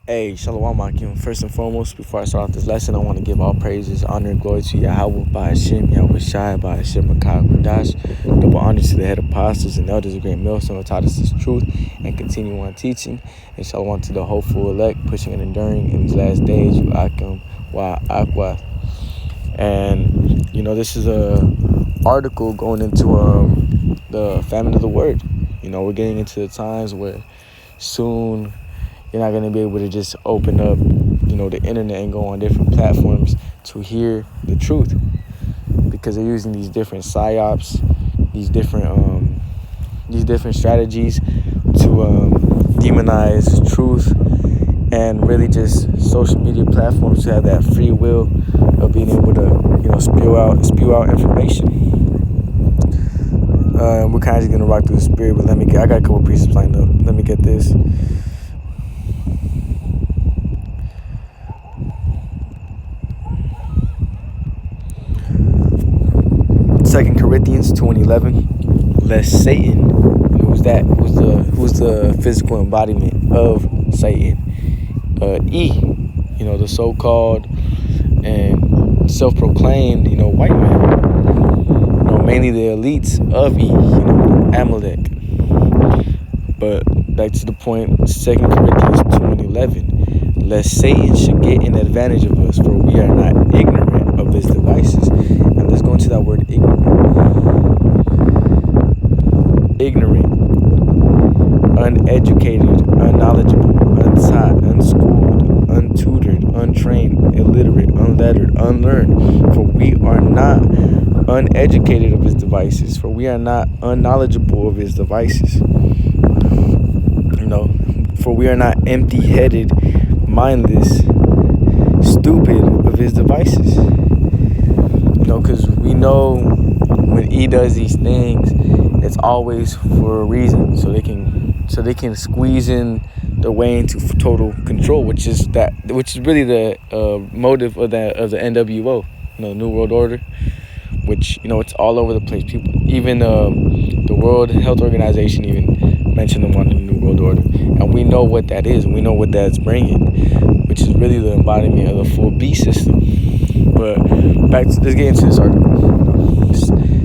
Hey, Shalom Akim. First and foremost, before I start off this lesson, I want to give all praises, honor, and glory to Yahweh, by Hashem, Yahweh Shai, by Hashem, Makah, Kudash. Double honor to the head apostles and elders of Great Millstone who taught us this truth and continue on teaching. And Shalom to the hopeful elect, pushing and enduring in these last days, Akim, Wa Akwa. And, this is a article going into the famine of the word. We're getting into the times where soon you're not going to be able to just open up, the internet and go on different platforms to hear the truth, because they're using these different psyops, these different strategies to demonize truth, and really just social media platforms to have that free will of being able to, spew out information. We're kind of just gonna rock through the spirit, but I got a couple pieces lined up. Let me get this. 2 Corinthians 2:11. Lest Satan, who's the physical embodiment of Satan? The so-called and self-proclaimed, white man. Mainly the elites of Amalek. But back to the point, 2 Corinthians 2:11. Lest Satan should get an advantage of us, for we are not ignorant of his devices. And let's go into that word ignorant. Ignorant, uneducated, unknowledgeable, untaught, unschooled, untutored, untrained, illiterate, unlettered, unlearned. For we are not uneducated of his devices, for we are not unknowledgeable of his devices. For we are not empty-headed, mindless, stupid of his devices. Because we know when he does these things, it's always for a reason, so they can squeeze in their way into total control, which is really the motive of the NWO, New World Order, which it's all over the place. People, even the World Health Organization, even mentioned them on the New World Order, and we know what that is. We know what that's bringing, which is really the embodiment of the full beast system. But let's get into this article.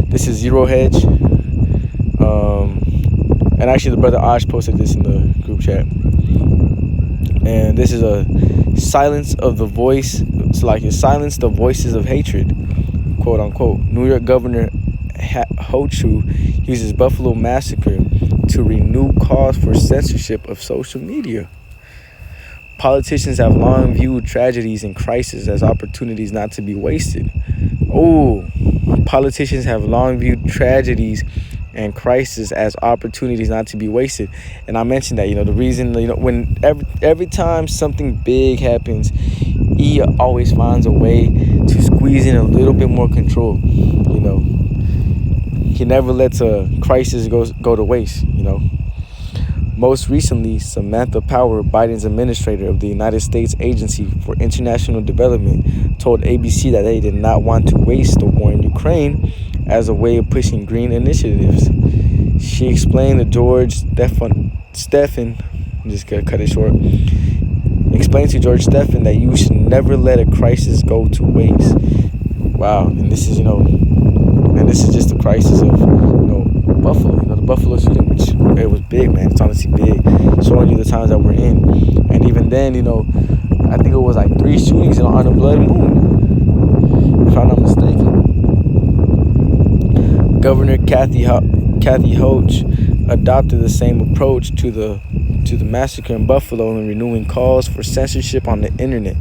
This is Zero Hedge. And actually, the brother Ash posted this in the group chat. And this is a silence of the voice. It's like it silenced the voices of hatred, quote unquote. New York Governor Hochul uses Buffalo massacre to renew calls for censorship of social media. Politicians have long viewed tragedies and crises as opportunities not to be wasted. Politicians have long viewed tragedies and crises as opportunities not to be wasted. And I mentioned that, the reason, when every time something big happens, he always finds a way to squeeze in a little bit more control. He never lets a crisis go to waste. Most recently, Samantha Power, Biden's administrator of the United States Agency for International Development, told ABC that they did not want to waste the war in Ukraine as a way of pushing green initiatives. She explained to George Stephan, I'm just gonna cut it short, explained to George Stephan that you should never let a crisis go to waste. Wow, and this is just the crisis of, Buffalo, the Buffalo shooting, which it was big, man. It's honestly big, showing you the times that we're in. And even then, I think it was like 3 shootings on a blood moon, if I'm not mistaken. Governor Kathy Hochul adopted the same approach to the massacre in Buffalo and renewing calls for censorship on the internet.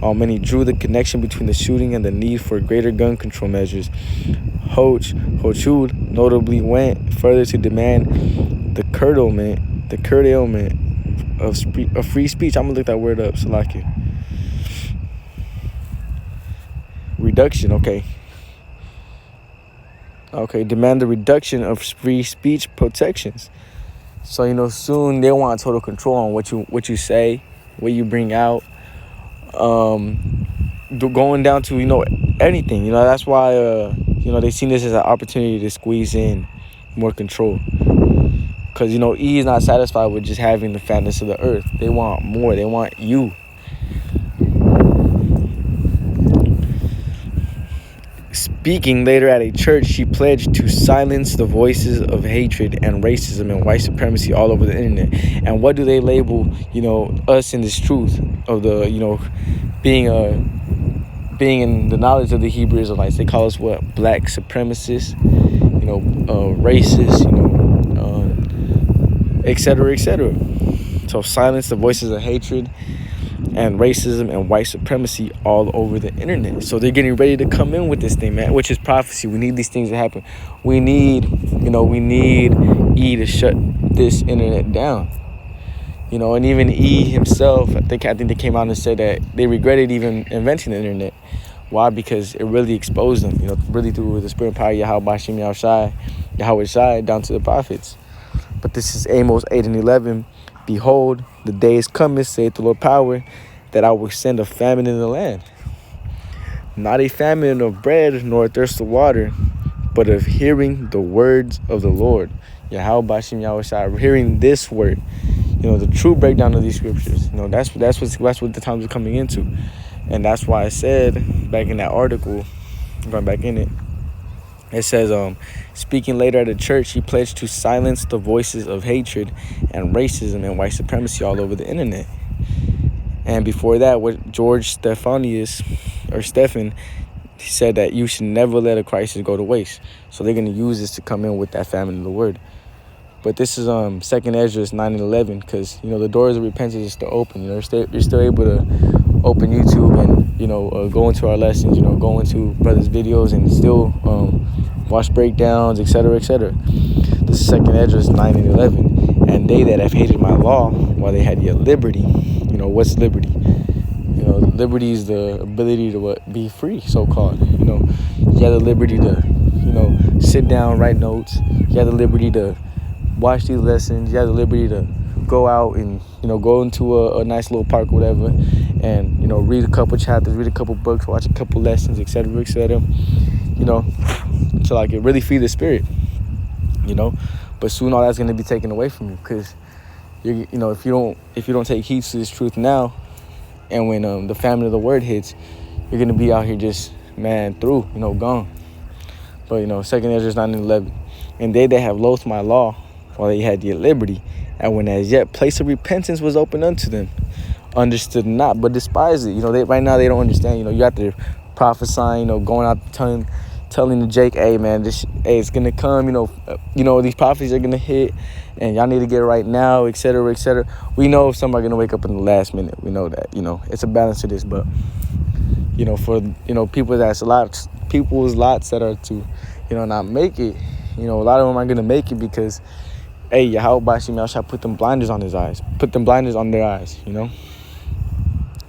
Many drew the connection between the shooting and the need for greater gun control measures. Hochul notably went further to demand the curtailment of free speech. I'm gonna look that word up, Salakia. Reduction, okay. Demand the reduction of free speech protections. So soon they want total control on what you say, what you bring out. Going down to anything. That's why they seen this as an opportunity to squeeze in more control. Because, E is not satisfied with just having the fatness of the earth. They want more. They want you. Speaking later at a church, she pledged to silence the voices of hatred and racism and white supremacy all over the internet. And what do they label, us in this truth of the, being in the knowledge of the Hebrew Israelites? They call us what? Black supremacists, racist, et cetera, et cetera. So silence the voices of hatred and racism and white supremacy all over the internet. So they're getting ready to come in with this thing, man, which is prophecy. We need these things to happen. We need E to shut this internet down. And even E himself, I think they came out and said that they regretted even inventing the internet. Why? Because it really exposed them, really through the spirit and power of Yahweh Shem Yahweh Shai down to the prophets. But this is Amos 8:11. Behold, the days cometh, saith the Lord power, that I will send a famine in the land. Not a famine of bread, nor a thirst of water, but of hearing the words of the Lord. Yahweh Shem Yahweh Shai, hearing this word. The true breakdown of these scriptures. That's what the times are coming into. And that's why I said back in that article, going back in it, it says, speaking later at a church, she pledged to silence the voices of hatred and racism and white supremacy all over the internet. And before that, what George Stephan, he said that you should never let a crisis go to waste. So they're going to use this to come in with that famine of the word. But this is 2nd Ezra 9:11, because the doors of repentance are still open. You're still able to open YouTube and go into our lessons. Go into brothers' videos and still watch breakdowns, etc., etc. This is 2nd Ezra 9:11. And they that have hated my law while they had yet liberty. What's liberty? Liberty is the ability to be free, so-called. You have the liberty to sit down, write notes. You have the liberty to watch these lessons. You have the liberty to go out and go into a nice little park or whatever, and read a couple chapters, read a couple books, watch a couple lessons, etc., etc. To really feed the spirit. But soon all that's going to be taken away from you, because if you don't take heed to this truth now, and when the famine of the word hits, you're going to be out here just gone. But 2nd Ezra 9:11, and they that have loathed my law while they had yet liberty, and when as yet place of repentance was open unto them, understood not, but despised it. Right now they don't understand. You have to prophesying, going out telling the Jake, hey man, it's gonna come. These prophecies are gonna hit, and y'all need to get it right now, etc., etc. We know somebody's gonna wake up in the last minute. We know that. It's a balance to this, but for people's lots that are to not make it. A lot of them are gonna make it because, hey, Yahweh Shem Yahweh put them blinders on his eyes, put them blinders on their eyes.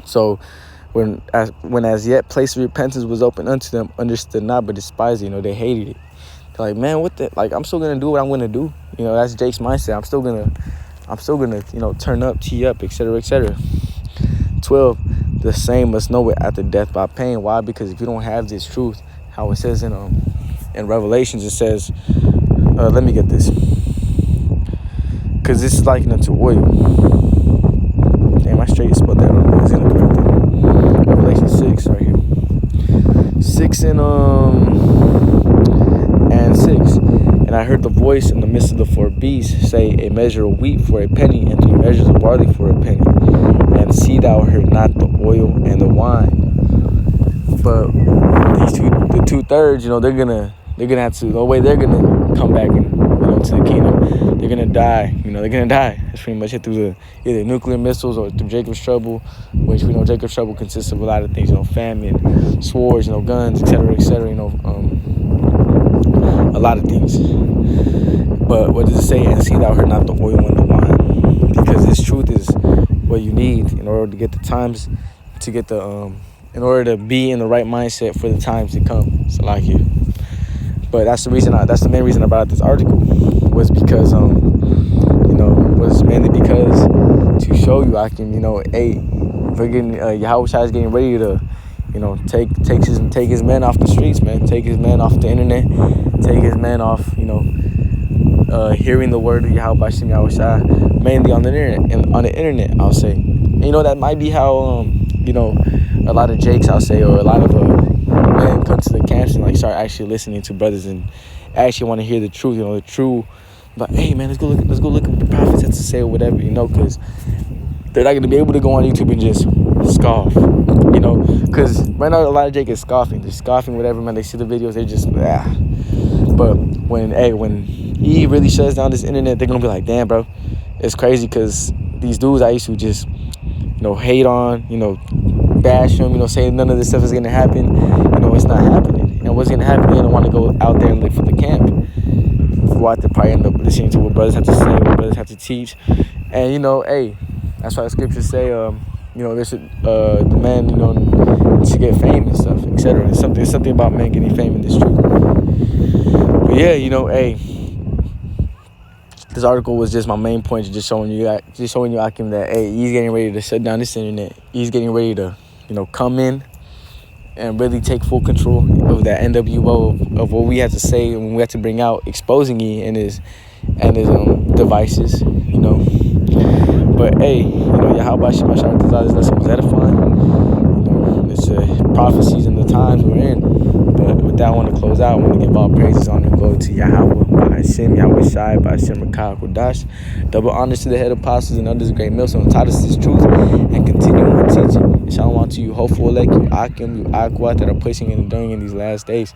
So when as yet place of repentance was open unto them, understood not, but despised it. They hated it. They're like, man, what the, I'm still gonna do what I'm gonna do. That's Jake's mindset. I'm still gonna turn up, tee up, etc., etc. 12, the same must know it after death by pain. Why? Because if you don't have this truth, how it says in Revelations, it says, let me get this, because this is likened unto oil. Damn, I straight spelled that wrong. It's incorrect. Revelation 6 right here. 6 and 6. And I heard the voice in the midst of the four beasts say, a measure of wheat for a penny, and 3 measures of barley for a penny. And see thou heard not the oil and the wine. But the 2/3, they're gonna have to. The way they're gonna come back and to the kingdom, they're gonna die. They're gonna die. It's pretty much hit through the either nuclear missiles or through Jacob's trouble, which we know Jacob's trouble consists of a lot of things. Famine, swords, guns, etc., etc. A lot of things. But what does it say? And see thou heard not the oil and the wine, because this truth is what you need in order to get the times, to get the in order to be in the right mindset for the times to come. So but that's the reason. That's the main reason I brought out this article, was because was mainly because to show you I can hey, Yahweh Shai is getting ready to take his men off the streets, man. Take his men off the internet. Take his men off hearing the word of Yahweh Shem Yahushua mainly on the internet, I'll say. And, that might be how a lot of Jakes, I'll say, or a lot of men come to the camps and like start actually listening to brothers and actually want to hear the truth, the true. But hey, man, let's go look at what the prophets have to say or whatever, because they're not going to be able to go on YouTube and just scoff, because right now a lot of Jake is scoffing. They're scoffing whatever, man. They see the videos, they're just But when he really shuts down this internet, they're gonna be like, damn, bro, it's crazy, because these dudes I used to just hate on, bash them, say none of this stuff is gonna happen. It's not happening. And what's gonna happen? They're gonna want to go out there and live for the camp. We'll have to probably end up listening to what brothers have to say, what brothers have to teach. And hey, that's why the scriptures say, there's the man, to get fame and stuff, etc. There's something about men getting fame in this truth. But yeah, hey, this article was just my main point, just showing you, Akim, that hey, he's getting ready to shut down this internet. He's getting ready to, come in and really take full control of that NWO of what we have to say and we have to bring out, exposing he and his devices, But hey, Yahweh Shem Yahshua this lesson was edifying. It's prophecies in the times we're in. But with that, I want to close out. I want to give all praises, honor, and glory to Yahweh, by Hashem, Yahweh Shai, by Hashem Rakah Kodash. Double honors to the head apostles and others, great millstones, taught us this truth and continue on teaching. And shalom to you, hopeful elect, you Akim, you Aqua, that are pushing and enduring in these last days.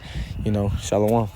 Shalom.